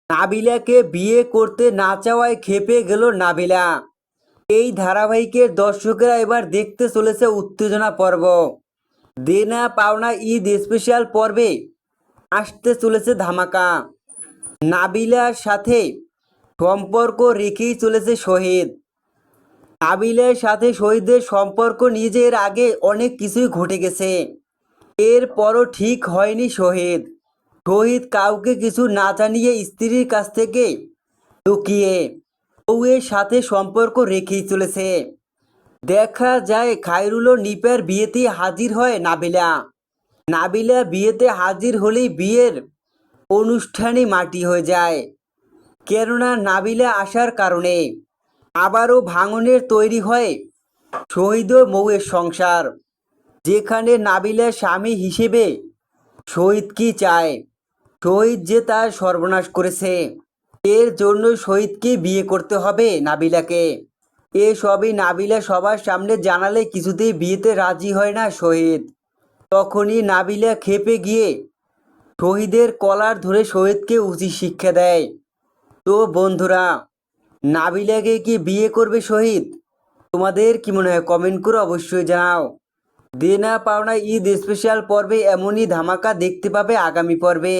নাবিলাকে বিয়ে করতে না চাওয়ায় ক্ষেপে গেল নাবিলা। এই ধারাবাহিকের দর্শকেরা এবার দেখতে চলেছে উত্তেজনা পর্ব। দেনা পাওনা ঈদ স্পেশাল পর্বে আসতে চলেছে ধামাকা। নাবিলার সাথে সম্পর্ক রেখেই চলেছে শহীদ। নাবিলার সাথে শহীদের সম্পর্ক নিজের আগে অনেক কিছুই ঘটে গেছে, এরপরও ঠিক হয়নি শহীদ। শহীদ কাউকে কিছু না জানিয়ে স্ত্রীর কাছ থেকে লুকিয়ে বউয়ের সাথে সম্পর্ক রেখেই চলেছে। দেখা যায় খায়রুল ও নিপার বিয়েতে হাজির হয় নাবিলা। নাবিলা বিয়েতে হাজির হলেই বিয়ের অনুষ্ঠানই মাটি হয়ে যায়, কেননা নাবিলা আসার কারণে আবারও ভাঙনের তৈরি হয় শহীদ ও বউয়ের সংসার, যেখানে নাবিলা স্বামী হিসেবে শহীদ কি চায়, শহীদ যে তার সর্বনাশ করেছে, এর জন্য শহীদকে বিয়ে করতে হবে নাবিলাকে। এসবই নাবিলা সবার সামনে জানালে কিছুতেই বিয়েতে রাজি হয় না শহীদ। তখনই নাবিলা ক্ষেপে গিয়ে শহীদের কলার ধরে শহীদকে উচিত শিক্ষা দেয়। তো বন্ধুরা, নাবিলাকে কি বিয়ে করবে শহীদ? তোমাদের কি মনে হয় কমেন্ট করে অবশ্যই জানাও। দেনা পাওনা ঈদ স্পেশাল পর্বে এমনই ধামাকা দেখতে পাবে আগামী পর্বে।